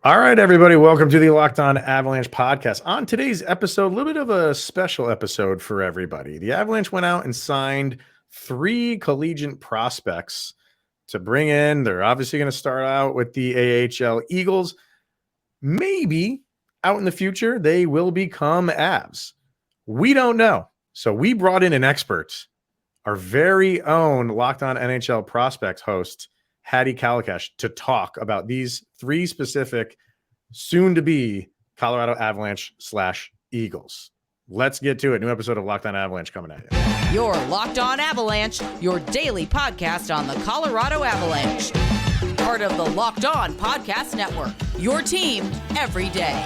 All right, everybody, welcome to the Locked On Avalanche podcast. On today's episode, a little bit of a special episode for everybody. The Avalanche went out and signed 3 collegiate prospects to bring in. They're obviously going to start out with the AHL Eagles. Maybe out in the future, they will become Avs. We don't know. So we brought in an expert, our very own Locked On NHL Prospects host, Hadi Kalakeche, to talk about these 3 specific soon-to-be Colorado Avalanche / Eagles. Let's get to it. New episode of Locked On Avalanche coming at you. Your Locked On Avalanche, your daily podcast on the Colorado Avalanche. Part of the Locked On Podcast Network, your team every day.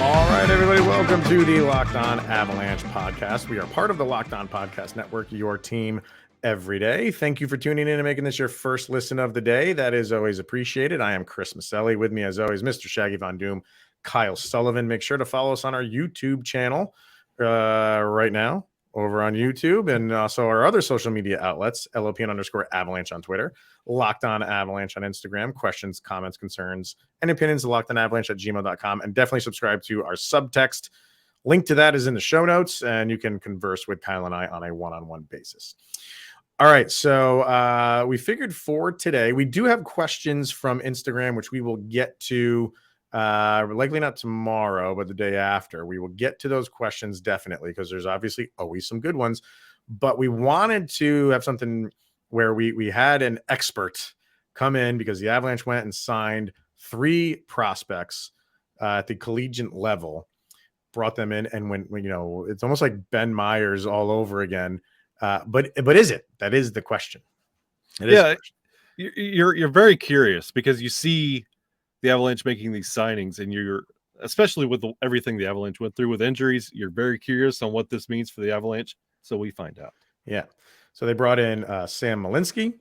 All right, everybody, welcome to the Locked On Avalanche podcast. We are part of the Locked On Podcast Network, your team every day. Thank you for tuning in and making this your first listen of the day. That is always appreciated. I am Chris Maselli. With me, as always, Mr. Shaggy Von Doom, Kyle Sullivan. Make sure to follow us on our YouTube channel right now over on YouTube, and also our other social media outlets, LOPN_Avalanche on Twitter, Locked On Avalanche on Instagram. Questions, comments, concerns, and opinions, lockedonavalanche@gmail.com. And definitely subscribe to our subtext. Link to that is in the show notes, and you can converse with Kyle and I on a one-on-one basis. All right, so we figured for today, we do have questions from Instagram, which we will get to likely not tomorrow, but the day after. We will get to those questions definitely, because there's obviously always some good ones. But we wanted to have something where we had an expert come in, because the Avalanche went and signed 3 prospects at the collegiate level, brought them in, and when it's almost like Ben Myers all over again. But is it? That is the question. You're very curious, because you see the Avalanche making these signings, and you're, especially with everything the Avalanche went through with injuries, you're very curious on what this means for the Avalanche. So we find out. Yeah. So they brought in Sam Malinsky,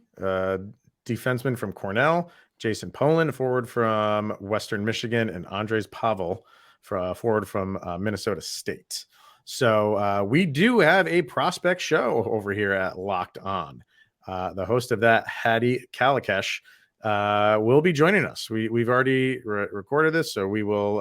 defenseman from Cornell, Jason Poland, forward from Western Michigan, and Andres Pavel, forward from Minnesota State. So we do have a prospect show over here at Locked On. The host of that, Hadi Kalakeche, will be joining us. We've already recorded this, so we will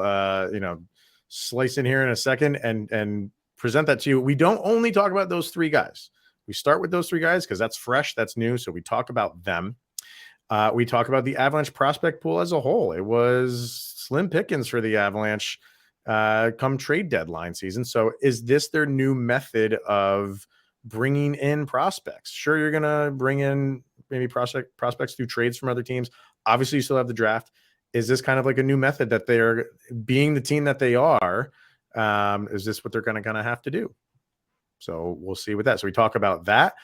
slice in here in a second and present that to you. We don't only talk about those 3 guys. We start with those 3 guys because that's fresh, that's new. So we talk about them. We talk about the Avalanche prospect pool as a whole. It was slim pickings for the Avalanche come trade deadline season. So is this their new method of bringing in prospects? Sure, you're going to bring in maybe prospects through trades from other teams. Obviously, you still have the draft. Is this kind of like a new method that they're being the team that they are? Is this what they're going to kind of have to do? So we'll see with that. So we talk about that.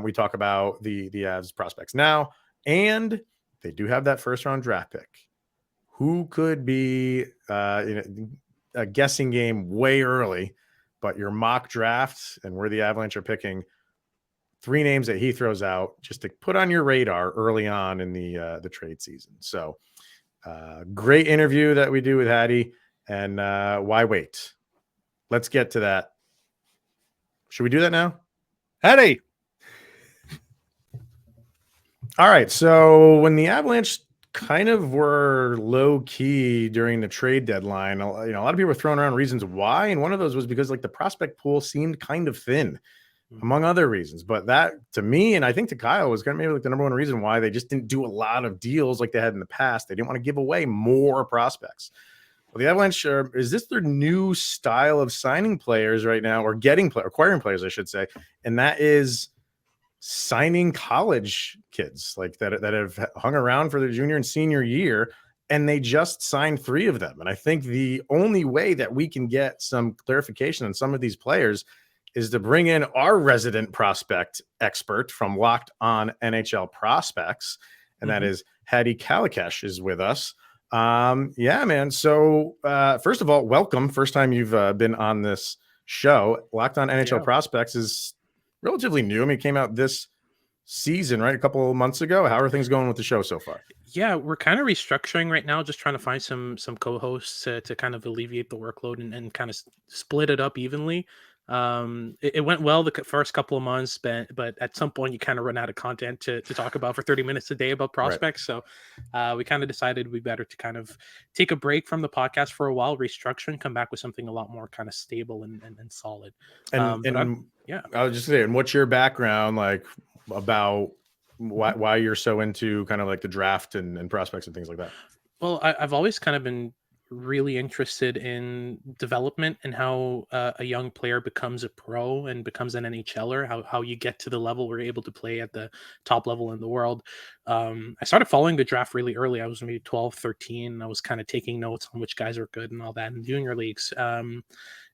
We talk about the Avs prospects now, and they do have that first round draft pick. Who could be a guessing game way early, but your mock draft and where the Avalanche are picking, 3 names that he throws out just to put on your radar early on in the trade season. So great interview that we do with Hadi, and why wait? Let's get to that. Should we do that now? Hadi! All right, so when the Avalanche kind of were low key during the trade deadline, a lot of people were throwing around reasons why, and one of those was because the prospect pool seemed kind of thin, among other reasons. But that, to me, and I think to Kyle, was going to maybe the number one reason why they just didn't do a lot of deals like they had in the past. They didn't want to give away more prospects. Well, the Avalanche, is this their new style of signing players right now, or acquiring players, I should say, and that is signing college kids that have hung around for their junior and senior year, and they just signed 3 of them. And I think the only way that we can get some clarification on some of these players is to bring in our resident prospect expert from Locked On NHL Prospects, and that is Hadi Kalakeche is with us. Yeah, man. So first of all, welcome. First time you've been on this show. Locked On NHL Prospects is relatively new. I mean, it came out this season, right? A couple of months ago. How are things going with the show so far? Yeah, we're kind of restructuring right now, just trying to find some co-hosts to kind of alleviate the workload and kind of split it up evenly. It went well the first couple of months, but at some point you kind of run out of content to talk about for 30 minutes a day about Right. prospects. So we kind of decided it'd be better to kind of take a break from the podcast for a while, restructure, and come back with something a lot more kind of stable and solid. And Yeah. I was just saying, what's your background like about why you're so into kind of like the draft and prospects and things like that? Well, I've always kind of been really interested in development and how a young player becomes a pro and becomes an NHLer, how you get to the level where you're able to play at the top level in the world. I started following the draft really early. I was maybe 12, 13. And I was kind of taking notes on which guys are good and all that in junior leagues.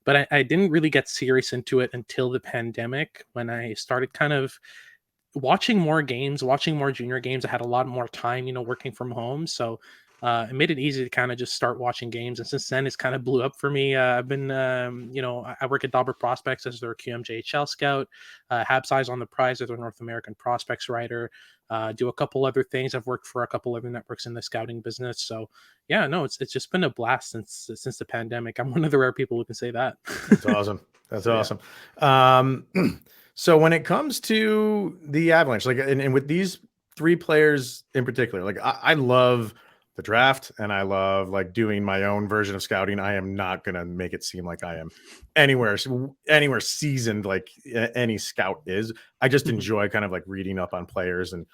But I didn't really get serious into it until the pandemic when I started kind of watching more games, watching more junior games. I had a lot more time, working from home. So it made it easy to kind of just start watching games. And since then, it's kind of blew up for me. I've been, I work at Dauber Prospects as their QMJHL scout, Habs Eyes on the Prize as their North American prospects writer, do a couple other things. I've worked for a couple other networks in the scouting business. So yeah, no, it's just been a blast since the pandemic. I'm one of the rare people who can say that. That's awesome. That's Yeah. awesome. So when it comes to the Avalanche, like, and with these three players in particular, like I love the draft and I love like doing my own version of scouting. I am not going to make it seem like I am anywhere seasoned like any scout is. I just Mhm. enjoy kind of like reading up on players and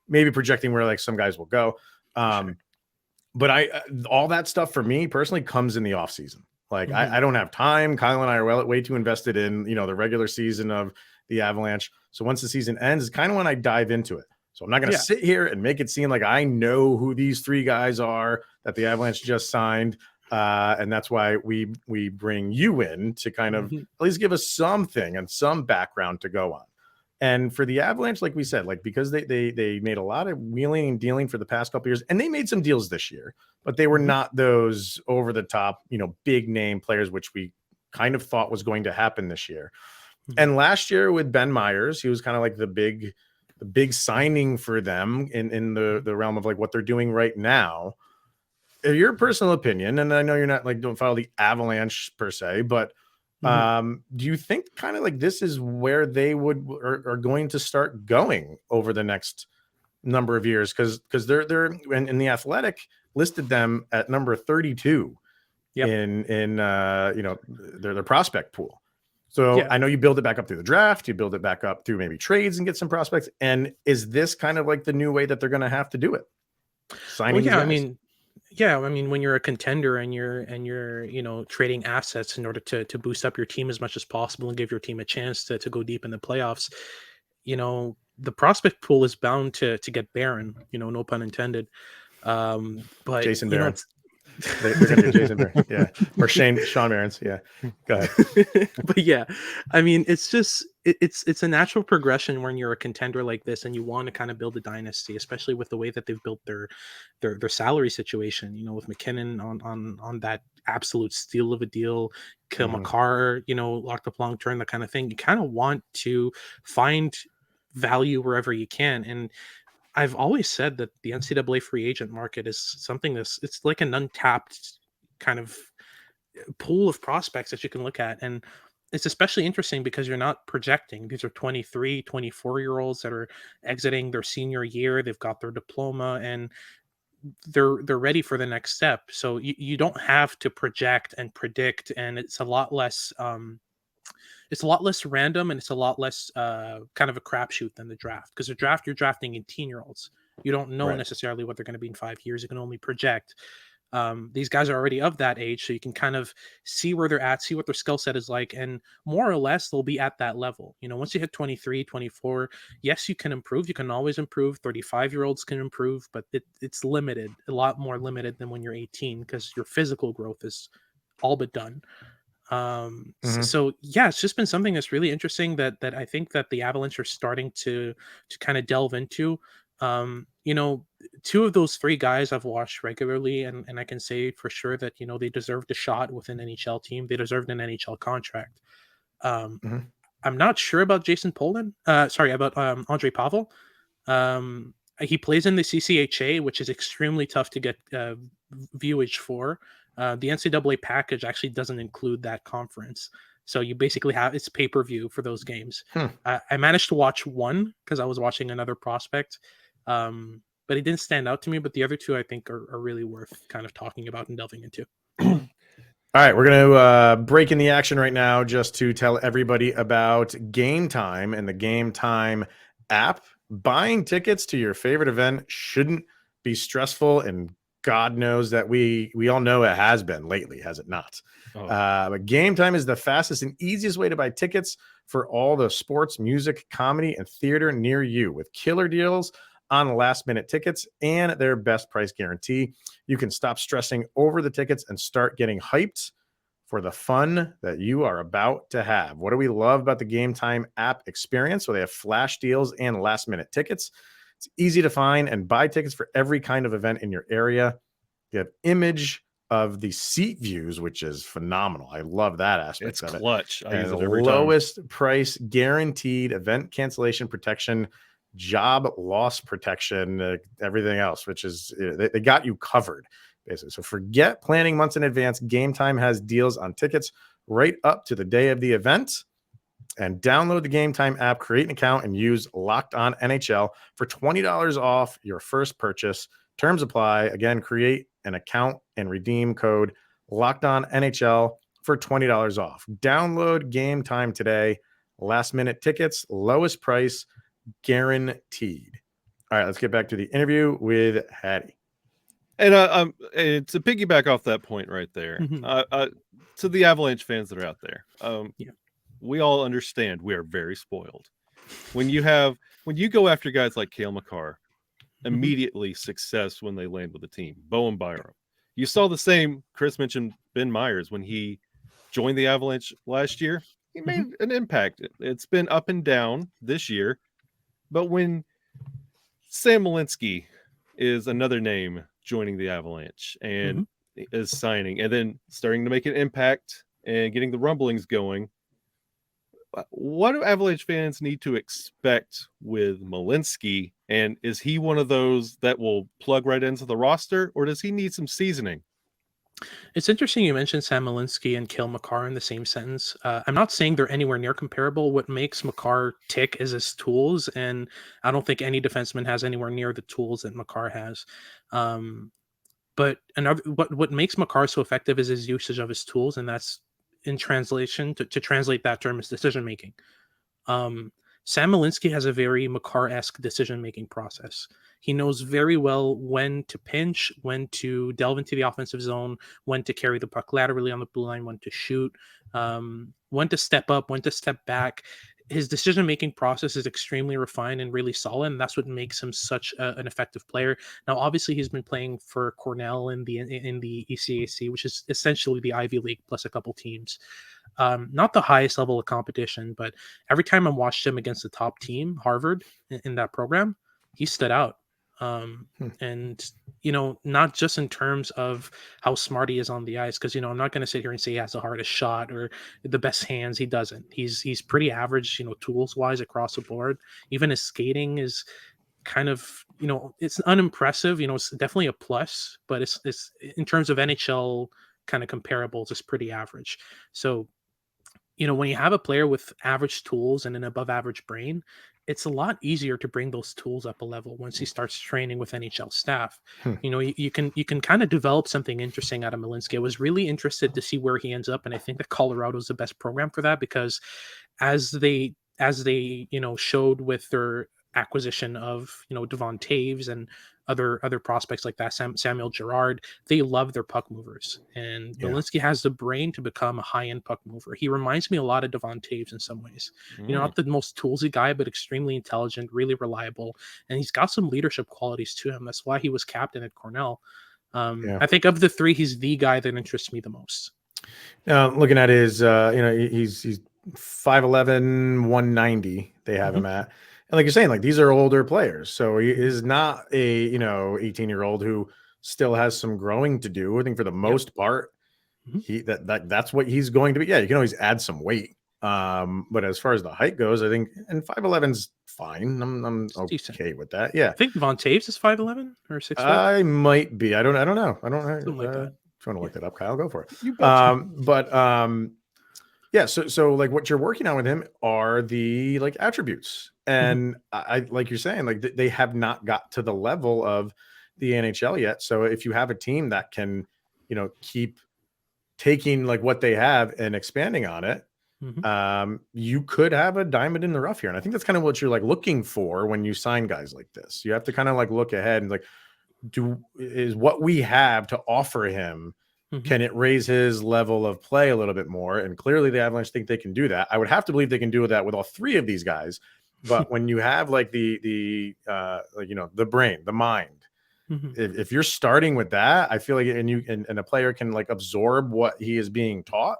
maybe projecting where like some guys will go. Sure. But all that stuff for me personally comes in the off season. Like Mhm. I don't have time. Kyle and I are way too invested in, the regular season of the Avalanche. So once the season ends, it's kind of when I dive into it. So I'm not going to Yeah. sit here and make it seem like I know who these three guys are that the Avalanche just signed. And that's why we bring you in to kind of Mhm. at least give us something and some background to go on. And for the Avalanche, like we said, like because they made a lot of wheeling and dealing for the past couple years, and they made some deals this year, but they were Mhm. not those over the top, big name players, which we kind of thought was going to happen this year. Mhm. And last year with Ben Myers, he was kind of like the big signing for them in the realm of like what they're doing right now. Your personal opinion, and I know you're not like don't follow the Avalanche per se, but Mhm. do you think kind of like this is where they are going to start going over the next number of years? Because they're in the Athletic listed them at number 32 Yep. in their prospect pool. So Yeah. I know you build it back up through the draft, you build it back up through maybe trades and get some prospects. And is this kind of like the new way that they're going to have to do it? Well, Signing these yeah, guys. when you're a contender and you're trading assets in order to boost up your team as much as possible and give your team a chance to go deep in the playoffs, the prospect pool is bound to get barren, no pun intended. But Jason Barron. it's They're going to get Jason Barron. Yeah. Or Sean Barron's. Yeah. Go ahead. but yeah, it's just it's a natural progression when you're a contender like this and you want to kind of build a dynasty, especially with the way that they've built their salary situation. With McKinnon on that absolute steal of a deal, Kyle Mhm. McCarr, locked up long term, that kind of thing. You kind of want to find value wherever you can, and I've always said that the NCAA free agent market is something it's like an untapped kind of pool of prospects that you can look at. And it's especially interesting because you're not projecting. These are 23, 24-year olds that are exiting their senior year. They've got their diploma and they're ready for the next step. So you don't have to project and predict, and it's a lot less random and it's a lot less kind of a crapshoot than the draft, because the draft you're drafting 18-year-olds. You don't know Right. necessarily what they're going to be in 5 years. You can only project. These guys are already of that age, so you can kind of see where they're at, see what their skill set is like, and more or less they'll be at that level. Once you hit 23, 24, yes, you can improve. You can always improve. 35-year-olds can improve, but it's limited, a lot more limited than when you're 18, because your physical growth is all but done. Mhm. So yeah, it's just been something that's really interesting that I think that the Avalanche are starting to kind of delve into. um you know Two of those three guys I've watched regularly, and I can say for sure that they deserved a shot with an NHL team. They deserved an NHL contract. um Mhm. I'm not sure about Jason Poland, sorry, about Andre Pavel. He plays in the CCHA, which is extremely tough to get viewage for. The NCAA package actually doesn't include that conference. So you basically have it's pay-per-view for those games. Hmm. I managed to watch one because I was watching another prospect, but it didn't stand out to me. But the other two I think are really worth kind of talking about and delving into. All right, we're going to break in the action right now just to tell everybody about Game Time and the Game Time app. Buying tickets to your favorite event shouldn't be stressful, and God knows that we all know it has been lately, has it not? Oh. But Game Time is the fastest and easiest way to buy tickets for all the sports, music, comedy, and theater near you, with killer deals on last-minute tickets and their best price guarantee. You can stop stressing over the tickets and start getting hyped for the fun that you are about to have. What do we love about the Game Time app experience? Well, they have flash deals and last-minute tickets. It's easy to find and buy tickets for every kind of event in your area. You have image of the seat views, which is phenomenal. I love that aspect It's of it. clutch. I use And it every time. lowest price guaranteed, event cancellation protection, job loss protection, everything else, which is they got you covered basically. So forget planning months in advance. Game Time has deals on tickets right up to the day of the event. And download the Game Time app, create an account, and use Locked On NHL for $20 off your first purchase. Terms apply. Again, create an account and redeem code Locked On NHL for $20 off. Download Game Time today. Last minute tickets, lowest price, guaranteed. All right, let's get back to the interview with Hadi. And to piggyback off that point right there, to the Avalanche fans that are out there, we all understand we are very spoiled. When you go after guys like Cale Makar, immediately success when they land with the team. Bowen Byram. You saw the same. Chris mentioned Ben Myers when he joined the Avalanche last year. He made an impact. It's been up and down this year, but when Sam Malinsky is another name joining the Avalanche and is signing and then starting to make an impact and getting the rumblings going, what do Avalanche fans need to expect with Malinsky? And is he one of those that will plug right into the roster, or does he need some seasoning? It's interesting you mentioned Sam Malinsky and Cale Makar in the same sentence. I'm not saying they're anywhere near comparable. What makes Makar tick is his tools, and I don't think any defenseman has anywhere near the tools that Makar has. But what makes Makar so effective is his usage of his tools, and that's in translation to translate that term is decision making. Sam Malinsky has a very Makar-esque decision-making process. He knows very well when to pinch, when to delve into the offensive zone, when to carry the puck laterally on the blue line, when to shoot, when to step up, when to step back. His decision-making process is extremely refined and really solid, and that's what makes him such an effective player. Now, obviously, he's been playing for Cornell in the ECAC, which is essentially the Ivy League plus a couple teams. Not the highest level of competition, but every time I watched him against the top team, Harvard, in that program, he stood out. And, not just in terms of how smart he is on the ice, because, I'm not going to sit here and say he has the hardest shot or the best hands. He doesn't. He's pretty average, tools wise across the board. Even his skating is kind of, it's unimpressive. It's definitely a plus, but it's in terms of NHL kind of comparables, it's pretty average. So, when you have a player with average tools and an above average brain, it's a lot easier to bring those tools up a level once he starts training with NHL staff. You can kind of develop something interesting out of Malinsky. I was really interested to see where he ends up, and I think that Colorado is the best program for that, because as they showed with their acquisition of Devon Taves and other prospects like that, Samuel Girard, they love their puck movers, and Malinsky has the brain to become a high-end puck mover. He reminds me a lot of Devon Taves in some ways. Not the most toolsy guy, but extremely intelligent, really reliable, and he's got some leadership qualities to him. That's why he was captain at Cornell. I think of the three, he's the guy that interests me the most. Looking at his, he's 5'11", 190. They have him at. And like you're saying, like these are older players. So he is not a, 18-year-old who still has some growing to do. I think for the most part, that's what he's going to be. Yeah, you can always add some weight. But as far as the height goes, I think, and 5'11's fine. I'm okay with that. Yeah. I think Devon Taves is 5'11 or 6'4. I might be. I don't know. I don't know. Something like that. If you want to look that up, Kyle, go for it. You betcha. Yeah, so like what you're working on with him are the like attributes, and I like you're saying, like they have not got to the level of the NHL yet. So if you have a team that can, keep taking like what they have and expanding on it, you could have a diamond in the rough here. And I think that's kind of what you're like looking for when you sign guys like this. You have to kind of like look ahead and like, is what we have to offer him, can it raise his level of play a little bit more? And clearly the Avalanche think they can do that. I would have to believe they can do that with all three of these guys. But when you have like the brain, the mind, if you're starting with that, I feel like and a player can like absorb what he is being taught.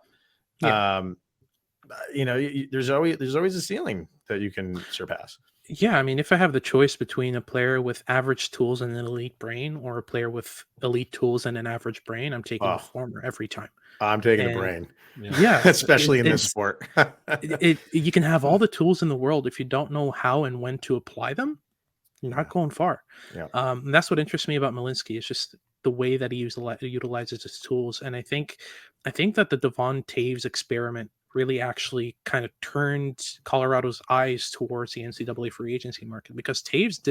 There's always a ceiling that you can surpass. Yeah, I mean, if I have the choice between a player with average tools and an elite brain, or a player with elite tools and an average brain, I'm taking the former every time. I'm taking the brain. Yeah, especially in this sport. You can have all the tools in the world. If you don't know how and when to apply them, you're not going far. Yeah. And that's what interests me about Malinsky. It's just the way that he utilizes his tools. And I think that the Devon Toews experiment really actually kind of turned Colorado's eyes towards the NCAA free agency market, because Toews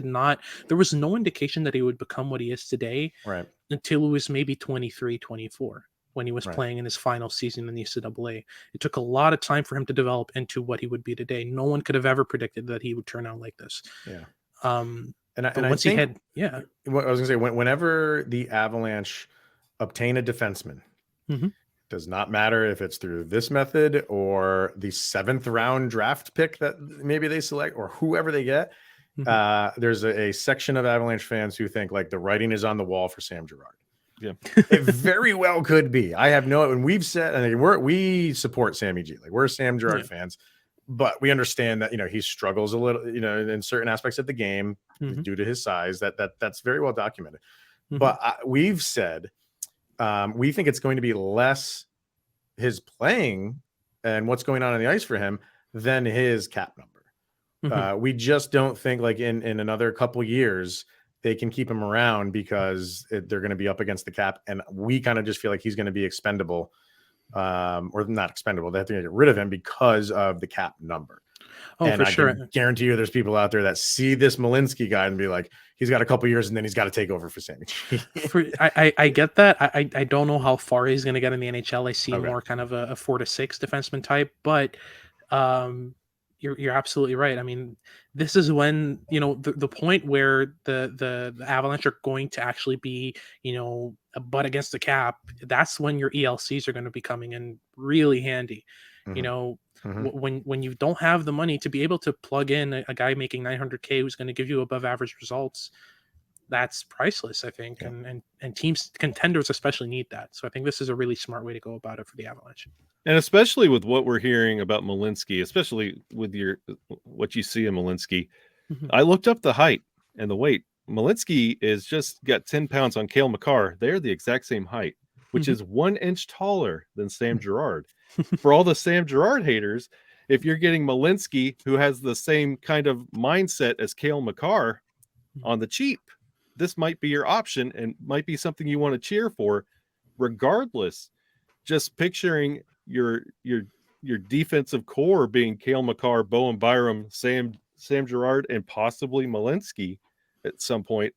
there was no indication that he would become what he is today, right, until he was maybe 23, 24, when he was playing in his final season in the NCAA. It took a lot of time for him to develop into what he would be today. No one could have ever predicted that he would turn out like this. Yeah. I think what I was gonna say, whenever the Avalanche obtain a defenseman, does not matter if it's through this method or the 7th round draft pick that maybe they select or whoever they get. There's a section of Avalanche fans who think like the writing is on the wall for Sam Girard. Yeah, it very well could be. I have and we've said, and we support Sammy G. Like we're Sam Girard fans, but we understand that he struggles a little, in certain aspects of the game due to his size. That's very well documented. But we've said we think it's going to be less his playing and what's going on the ice for him than his cap number. We just don't think like in another couple years they can keep him around because they're going to be up against the cap, and we kind of just feel like he's going to be expendable, or not expendable. They have to get rid of him because of the cap number. Oh, and for sure. I can guarantee you there's people out there that see this Malinsky guy and be like, he's got a couple years and then he's got to take over for Sammy. I get that. I don't know how far he's going to get in the NHL. I see more kind of a 4 to 6 defenseman type, but you're absolutely right. I mean, this is when, the point where the Avalanche are going to actually be, a butt against the cap. That's when your ELCs are going to be coming in really handy. When you don't have the money to be able to plug in a guy making $900K who's going to give you above average results, that's priceless, I think. And contenders especially need that. So I think this is a really smart way to go about it for the Avalanche. And especially with what we're hearing about Malinsky, especially with what you see in Malinsky, I looked up the height and the weight. Malinsky is just got 10 pounds on Cale Makar. They're the exact same height, which is 1 inch taller than Sam Girard. For all the Sam Girard haters, if you're getting Malinsky, who has the same kind of mindset as Cale Makar on the cheap, this might be your option and might be something you want to cheer for. Regardless, just picturing your defensive core being Cale Makar, Bowen Byram, Sam Girard, and possibly Malinsky at some point.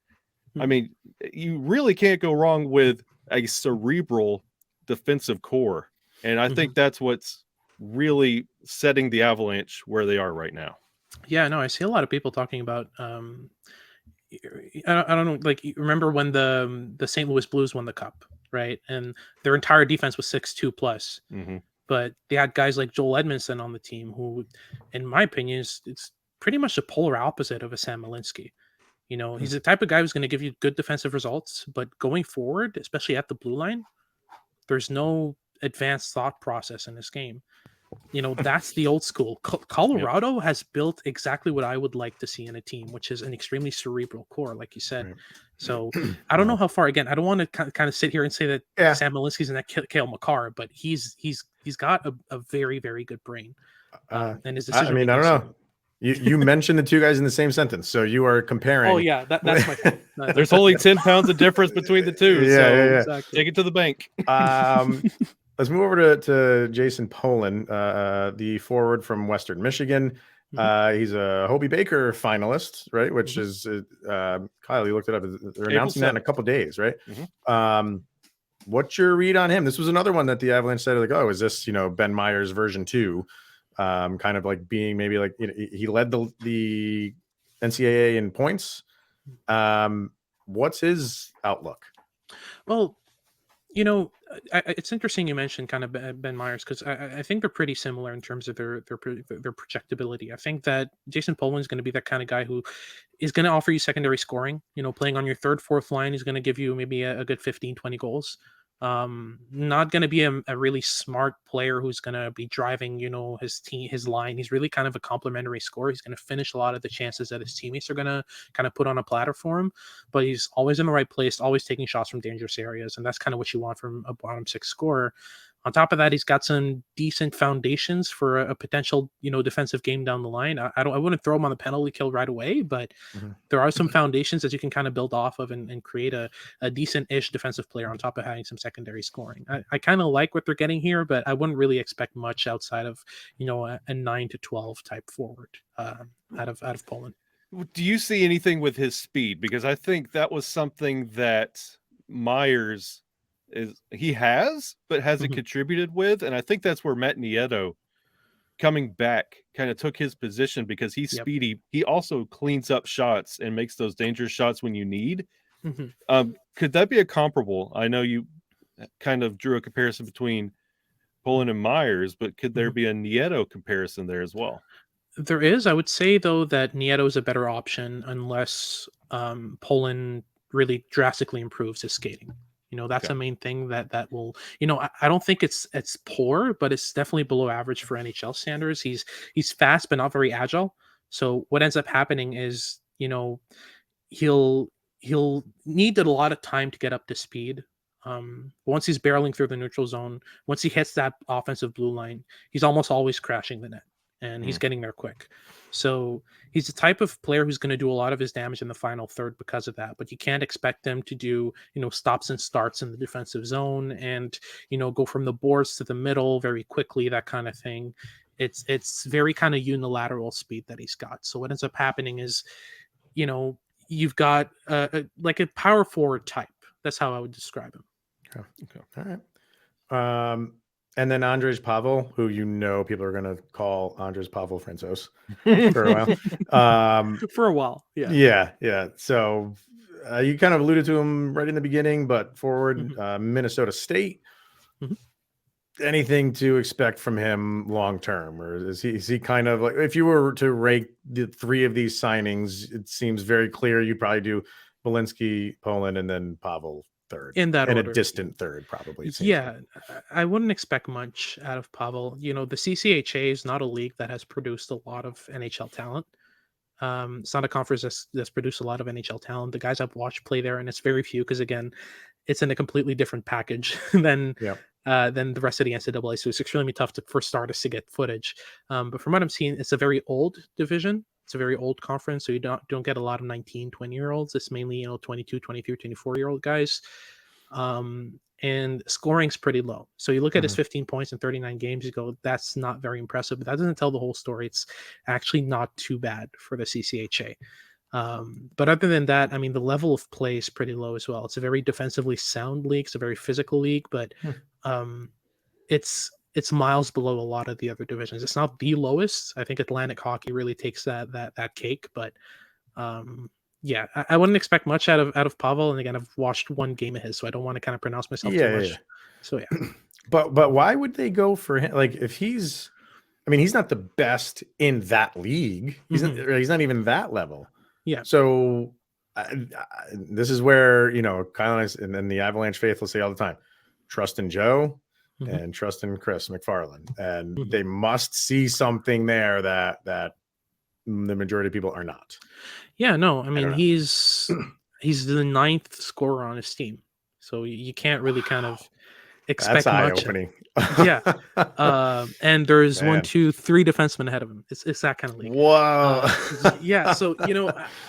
I mean, you really can't go wrong with a cerebral defensive core. And I think that's what's really setting the Avalanche where they are right now. Yeah, no, I see a lot of people talking about I don't know, like, you remember when the St. Louis Blues won the cup, right? And their entire defense was 6'2" plus. But they had guys like Joel Edmondson on the team who, in my opinion, it's pretty much the polar opposite of a Sam Malinsky. He's the type of guy who's going to give you good defensive results, but going forward, especially at the blue line, there's no advanced thought process in this game. That's the old school. Colorado has built exactly what I would like to see in a team, which is an extremely cerebral core, like you said. So I don't know how far. Again, I don't want to kind of sit here and say that Sam Malinsky's in that Cale Makar, but he's got a very, very good brain. And his decision. I mean, I don't know. You mentioned the two guys in the same sentence, so you are comparing. Oh yeah, that's my point. There's only 10 pounds of difference between the two. Yeah. Exactly. Take it to the bank. let's move over to Jason Poland, the forward from Western Michigan. He's a Hobie Baker finalist, right? Which is Kyle, you looked it up. They're announcing that in a couple days, right? What's your read on him? This was another one that the Avalanche said, like, oh, is this, Ben Myers version 2? Kind of like being maybe like, he led the NCAA in points. What's his outlook? Well, it's interesting you mentioned kind of Ben Myers, because I think they're pretty similar in terms of their projectability. I think that Jason Poland is going to be that kind of guy who is going to offer you secondary scoring. Playing on your third, fourth line, he's going to give you maybe a good 15, 20 goals. Not going to be a really smart player who's going to be driving, his team, his line. He's really kind of a complementary scorer. He's going to finish a lot of the chances that his teammates are going to kind of put on a platter for him, but he's always in the right place, always taking shots from dangerous areas. And that's kind of what you want from a bottom six scorer. On top of that, he's got some decent foundations for a potential, defensive game down the line. I wouldn't throw him on the penalty kill right away, but there are some foundations that you can kind of build off of and create a decent-ish defensive player on top of having some secondary scoring. I kind of like what they're getting here, but I wouldn't really expect much outside of, a 9 to 12 type forward out of Poland. Do you see anything with his speed? Because I think that was something that Myers he has, but hasn't contributed with. And I think that's where Matt Nieto coming back kind of took his position, because he's speedy. He also cleans up shots and makes those dangerous shots when you need. Could that be a comparable? I know you kind of drew a comparison between Poland and Myers, but could there be a Nieto comparison there as well? There is. I would say, though, that Nieto is a better option unless Poland really drastically improves his skating. That's the main thing that will, I don't think it's poor, but it's definitely below average for NHL standards. He's fast, but not very agile. So what ends up happening is, he'll need a lot of time to get up to speed. Once he's barreling through the neutral zone, once he hits that offensive blue line, he's almost always crashing the net, and he's getting there quick. So he's the type of player who's going to do a lot of his damage in the final third because of that. But you can't expect him to do, stops and starts in the defensive zone and, go from the boards to the middle very quickly, that kind of thing. It's very kind of unilateral speed that he's got. So what ends up happening is, you've got like a power forward type. That's how I would describe him. Okay. All right. And then Andrej Pavel, who people are going to call Andrej Pavel Francouz for a while. For a while, yeah. Yeah. So you kind of alluded to him right in the beginning, but forward, Minnesota State. Anything to expect from him long term, or is he kind of like, if you were to rank the three of these signings, it seems very clear you'd probably do Welinski, Poland, and then Pavel third, in that order. A distant third, probably. Yeah, I wouldn't expect much out of Pavel. The CCHA is not a league that has produced a lot of NHL talent. It's not a conference that's produced a lot of NHL talent. The guys I've watched play there, and it's very few, because again, it's in a completely different package than the rest of the NCAA. So it's extremely tough for starters to get footage. But from what I'm seeing, it's a very old division. It's a very old conference, so you don't get a lot of 19, 20-year-olds. It's mainly, 22, 23, 24-year-old guys. And scoring's pretty low. So you look at his 15 points in 39 games, you go, that's not very impressive. But that doesn't tell the whole story. It's actually not too bad for the CCHA. But other than that, I mean, the level of play is pretty low as well. It's a very defensively sound league. It's a very physical league, but it's miles below a lot of the other divisions. It's not the lowest. I think Atlantic Hockey really takes that cake, but yeah, I wouldn't expect much out of Pavel. And again, I've watched one game of his, so I don't want to kind of pronounce myself too much. So yeah. But why would they go for him? Like, if he's not the best in that league. He's not even that level. Yeah. So this is where, Kyle and then the Avalanche faithful say all the time, trust in Joe and trust in Chris McFarland. And they must see something there that the majority of people are not. Yeah, no, I mean, he's the ninth scorer on his team. So you can't really kind of expect That's much. eye-opening. Yeah. And there's Man. 1, 2, 3 defensemen ahead of him. It's that kind of league. Whoa. Yeah. So,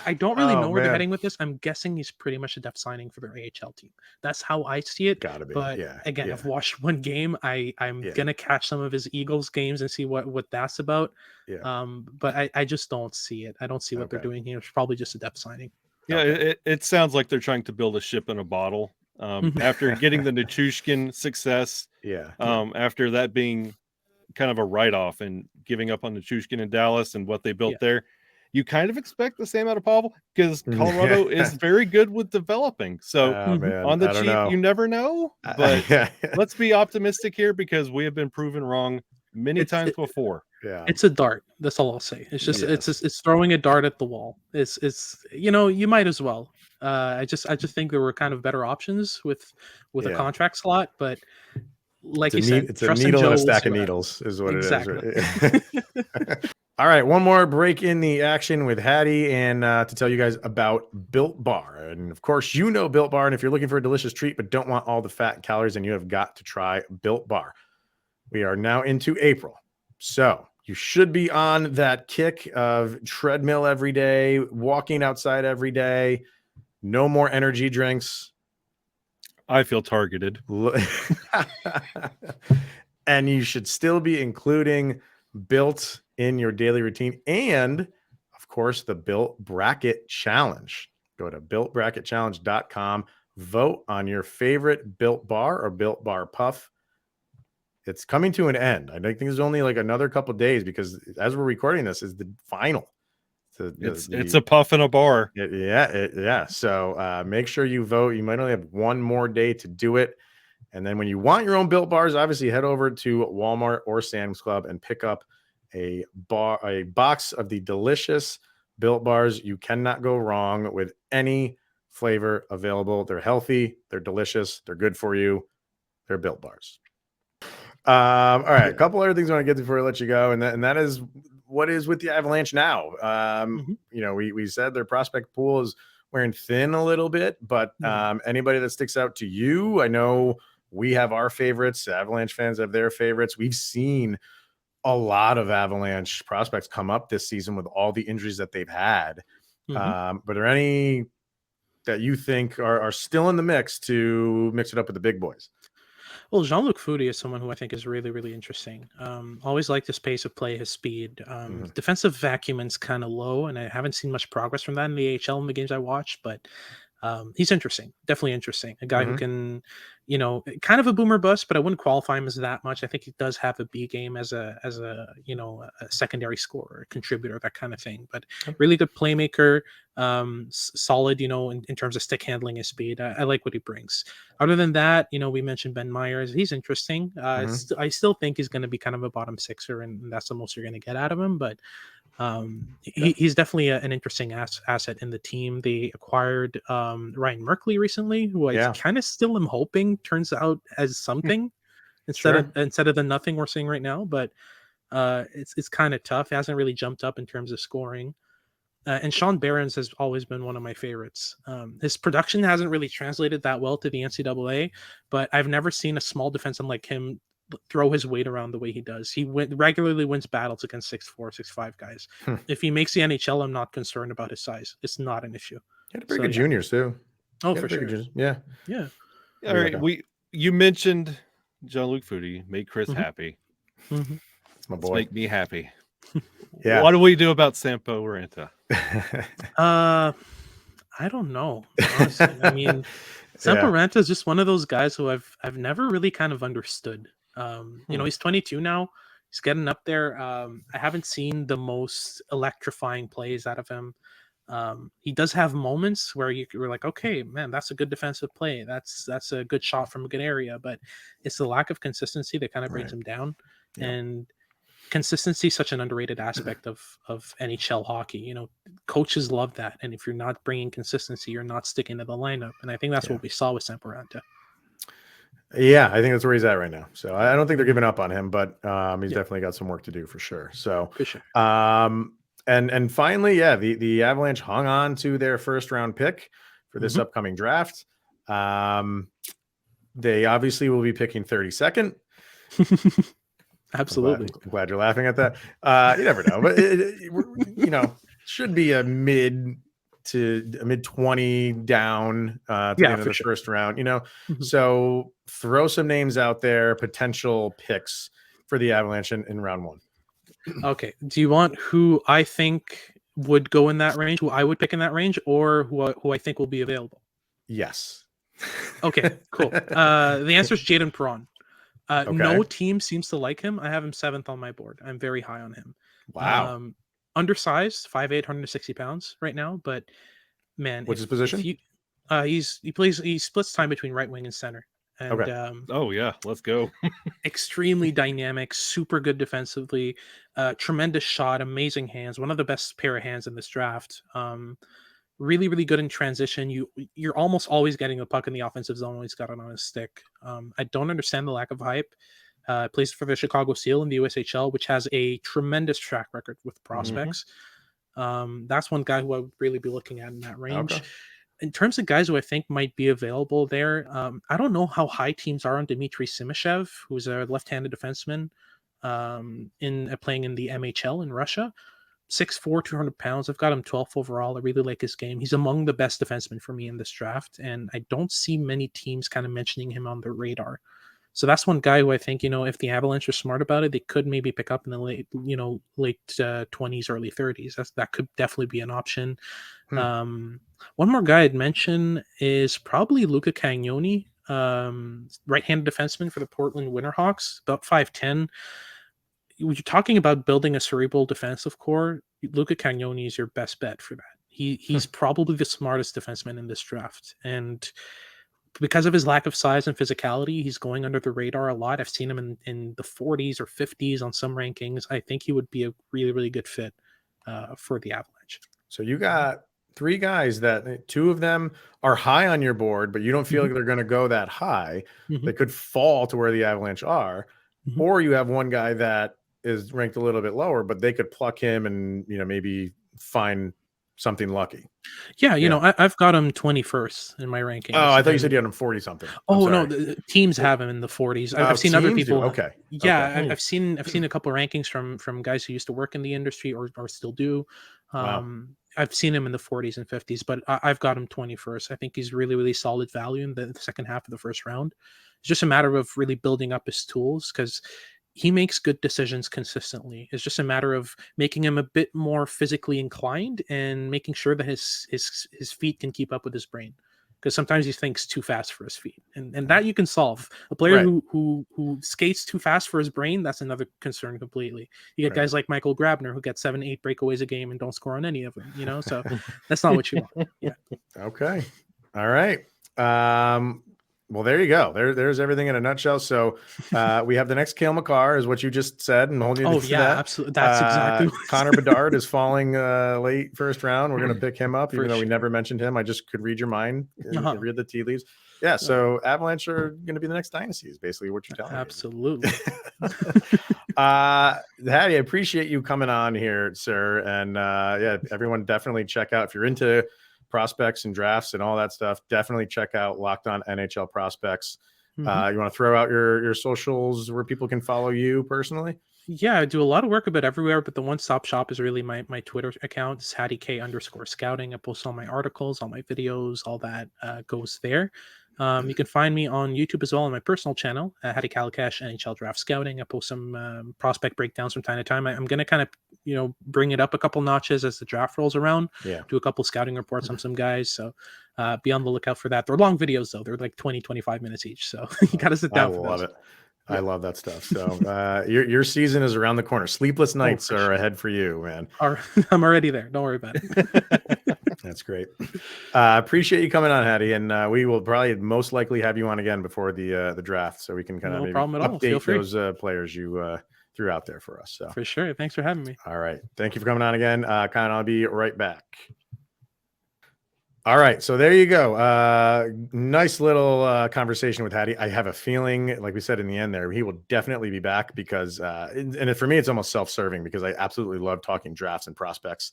I don't really Oh, know where they're man. heading with this. I'm guessing he's pretty much a depth signing for their AHL team. That's how I see it. Gotta be. But Yeah. again, Yeah. I've watched one game. I'm Yeah. gonna catch some of his Eagles games and see what that's about. Yeah. But I just don't see it. I don't see what they're Okay. doing here. It's probably just a depth signing. Yeah, Okay. it sounds like they're trying to build a ship in a bottle. After getting the Nichushkin success, Yeah. after that being kind of a write-off and giving up on Nichushkin in Dallas and what they built there, you kind of expect the same out of Pavel because Colorado is very good with developing. So Man, on the I don't cheap, know. you never know. But let's be optimistic here because we have been proven wrong many times before. Yeah. It's a dart. That's all I'll say. It's just it's throwing a dart at the wall. It's you might as well. I just think there were kind of better options with a contract slot, but like you said, it's a needle in a stack of needles is what exactly. it is. Right? All right, one more break in the action with Hadi and to tell you guys about Built Bar. And of course, Built Bar. And if you're looking for a delicious treat but don't want all the fat and calories, then you have got to try Built Bar. We are now into April. So you should be on that kick of treadmill every day, walking outside every day, no more energy drinks. I feel targeted. And you should still be including Built in your daily routine. And of course, the Built Bracket Challenge. Go to builtbracketchallenge.com, vote on your favorite Built Bar or Built Bar Puff. It's coming to an end. I think there's only like another couple of days because as we're recording this is the final. It's a puff in a bar. Yeah. So make sure you vote. You might only have one more day to do it. And then when you want your own Built Bars, obviously head over to Walmart or Sam's Club and pick up a box of the delicious Built Bars. You cannot go wrong with any flavor available. They're healthy. They're delicious. They're good for you. They're Built Bars. All right, a couple other things I want to get to before I let you go, and that is what is with the Avalanche now. We said their prospect pool is wearing thin a little bit, but anybody that sticks out to you, I know we have our favorites. Avalanche fans have their favorites. We've seen a lot of Avalanche prospects come up this season with all the injuries that they've had. But are there any that you think are still in the mix to mix it up with the big boys? Well, Jean-Luc Foudy is someone who I think is really, really interesting. Always liked his pace of play, his speed. Defensive vacuum's kind of low, and I haven't seen much progress from that in the AHL in the games I watched, but he's interesting. Definitely interesting. A guy who can, kind of a boomer bust, but I wouldn't qualify him as that much. I think he does have a B game as a secondary scorer, contributor, that kind of thing. But really good playmaker, solid, in terms of stick handling and speed. I like what he brings. Other than that, we mentioned Ben Myers. He's interesting. I still think he's going to be kind of a bottom sixer, and that's the most you're going to get out of him. But he's definitely an interesting asset in the team. They acquired Ryan Merkley recently, who I kind of still am hoping turns out as something instead of the nothing we're seeing right now. But it's kind of tough. He hasn't really jumped up in terms of scoring. And Sean Behrens has always been one of my favorites. His production hasn't really translated that well to the NCAA, but I've never seen a small defenseman like him throw his weight around the way he does. He regularly wins battles against 6'4", 6'5" guys. If he makes the NHL, I'm not concerned about his size. It's not an issue. He had pretty good juniors too. Oh, for sure. Yeah. All right. You mentioned Jean-Luc Foudy made Chris happy. It's my boy. Make me happy. Yeah. What do we do about Sampo Ranta? I don't know. Honestly. I mean, Sampo Ranta is just one of those guys who I've never really kind of understood. He's 22 now. He's getting up there. I haven't seen the most electrifying plays out of him. He does have moments where you're like, okay, man, that's a good defensive play. That's a good shot from a good area. But it's the lack of consistency that kind of brings him down. Yeah. And consistency is such an underrated aspect of NHL hockey. Coaches love that. And if you're not bringing consistency, you're not sticking to the lineup. And I think that's what we saw with Sampo Ranta. Yeah, I think that's where he's at right now. So I don't think they're giving up on him, but he's definitely got some work to do for sure. So, for sure. And finally, the Avalanche hung on to their first round pick for this upcoming draft. They obviously will be picking 32nd. Absolutely. I'm glad you're laughing at that. You never know, but should be a mid 20 down to the end of the first round. So throw some names out there, potential picks for the Avalanche in round one. Okay. Do you want who I think would go in that range, who I would pick in that range, or who I think will be available? Yes. Okay, cool. The answer is Jayden Perron. Okay. No team seems to like him. I have him 7th on my board. I'm very high on him. Wow. Undersized, 5'8", 160 pounds right now, but man, what's his position? He splits time between right wing and center. And oh yeah, let's go. Extremely dynamic, super good defensively, tremendous shot, amazing hands, one of the best pair of hands in this draft. Really, really good in transition. You're almost always getting a puck in the offensive zone when he's got it on his stick. I don't understand the lack of hype. Plays for the Chicago Seal in the USHL, which has a tremendous track record with prospects. That's one guy who I would really be looking at in that range. Okay. In terms of guys who I think might be available there, I don't know how high teams are on Dmitry Simashev, who's a left-handed defenseman playing in the MHL in Russia. 6'4", 200 pounds. I've got him 12th overall. I really like his game. He's among the best defensemen for me in this draft, and I don't see many teams kind of mentioning him on their radar. So that's one guy who I think, if the Avalanche are smart about it, they could maybe pick up in the late 20s, early 30s. That could definitely be an option. One more guy I'd mention is probably Luca Cagnoni, right-handed defenseman for the Portland Winterhawks, about 5'10". When you're talking about building a cerebral defensive core, Luca Cagnoni is your best bet for that. He's probably the smartest defenseman in this draft. And because of his lack of size and physicality, he's going under the radar a lot. I've seen him in the 40s or 50s on some rankings. I think he would be a really, really good fit for the Avalanche. So you got 3 guys that 2 of them are high on your board, but you don't feel like they're going to go that high. They could fall to where the Avalanche are. Or you have one guy that is ranked a little bit lower, but they could pluck him and maybe find something lucky. Yeah, I've got him 21st in my rankings. Oh, I thought you said you had him 40 something. No, the teams have him in the 40s. I've seen other people. Okay. Yeah, okay. I've seen a couple of rankings from guys who used to work in the industry or still do. I've seen him in the 40s and 50s, but I've got him 21st. I think he's really, really solid value in the second half of the first round. It's just a matter of really building up his tools because he makes good decisions consistently. It's just a matter of making him a bit more physically inclined and making sure that his feet can keep up with his brain. Because sometimes he thinks too fast for his feet, and that you can solve. A player who skates too fast for his brain, that's another concern completely. You get guys like Michael Grabner who get 7-8 breakaways a game and don't score on any of them. So that's not what you want. Yeah. Okay. All right. Well, there you go. There's everything in a nutshell. So we have the next Cale Makar is what you just said, and holding you to that. Absolutely. That's exactly. Connor Bedard is falling late first round. We're going to pick him up, even though we never mentioned him. I just could read your mind and read the tea leaves. Yeah. So Avalanche are going to be the next dynasty is basically what you're telling me. Absolutely. Hadi, I appreciate you coming on here, sir. And everyone definitely check out if you're into prospects and drafts and all that stuff. Definitely check out Locked On NHL Prospects. You want to throw out your socials where people can follow you personally? Yeah, I do a lot of work a bit everywhere, but the one-stop shop is really my Twitter account. It's HadiK_scouting. I post all my articles, all my videos, all that goes there. You can find me on YouTube as well on my personal channel, Hadi Kalakeche NHL Draft Scouting. I post some prospect breakdowns from time to time. I'm going to kind of, bring it up a couple notches as the draft rolls around. Yeah. Do a couple scouting reports on some guys. So be on the lookout for that. They're long videos, though. They're like 20, 25 minutes each. So you got to sit down for those. I love it. I love that stuff. So your season is around the corner. Sleepless nights are ahead for you, man. I'm already there. Don't worry about it. That's great. Appreciate you coming on, Hadi, and we will probably most likely have you on again before the draft, so we can kind of update those players you threw out there for us. So for sure. Thanks for having me. All right. Thank you for coming on again. I'll be right back. All right, so there you go. Nice little conversation with Hadi. I have a feeling, like we said in the end there, he will definitely be back because, and for me, it's almost self-serving because I absolutely love talking drafts and prospects,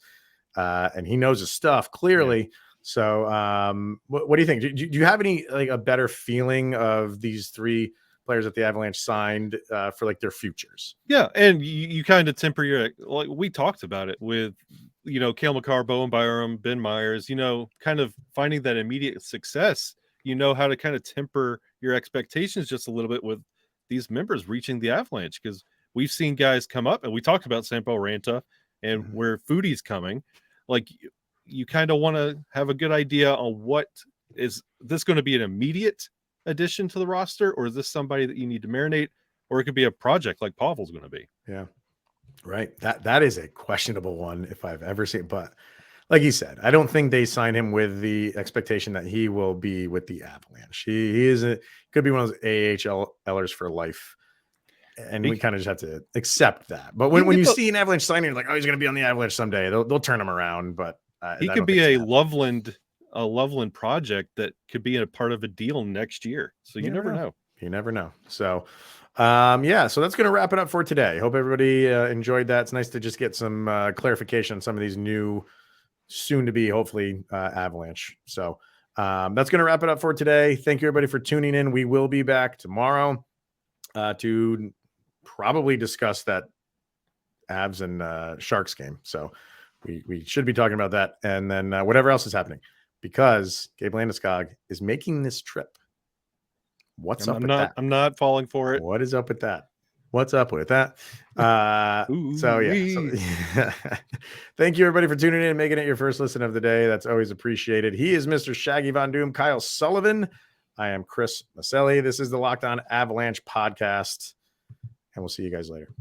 and he knows his stuff clearly. Yeah. So, what do you think? Do you have any a better feeling of these 3 players that the Avalanche signed for like their futures. Yeah, and you kind of temper your, like we talked about it with, Cale Makar, Bowen Byram, Ben Myers, kind of finding that immediate success. How to kind of temper your expectations just a little bit with these members reaching the Avalanche, because we've seen guys come up, and we talked about Sampo Ranta and where Foodie's coming. Like, you kind of want to have a good idea on what is this going to be an immediate addition to the roster, or is this somebody that you need to marinate, or it could be a project like Pavel's going to be. Yeah, right. That is a questionable one if I've ever seen, but like you said, I don't think they signed him with the expectation that he will be with the Avalanche. He could be one of those AHLers for life. And we kind of just have to accept that. But when you see an Avalanche signing, you're like, oh, he's going to be on the Avalanche someday. They'll turn him around. But he could be a Loveland project that could be a part of a deal next year. So you never know. You never know. So, so that's going to wrap it up for today. Hope everybody enjoyed that. It's nice to just get some clarification on some of these new, soon to be, hopefully, Avalanche. So that's going to wrap it up for today. Thank you, everybody, for tuning in. We will be back tomorrow to probably discuss that Avs and Sharks game. So we should be talking about that. And then whatever else is happening, because Gabe Landeskog is making this trip. What's up with that? I'm not falling for it. What is up with that? What's up with that? Thank you, everybody, for tuning in and making it your first listen of the day. That's always appreciated. He is Mr. Shaggy Von Doom, Kyle Sullivan. I am Chris Maselli. This is the Locked On Avalanche podcast, and we'll see you guys later.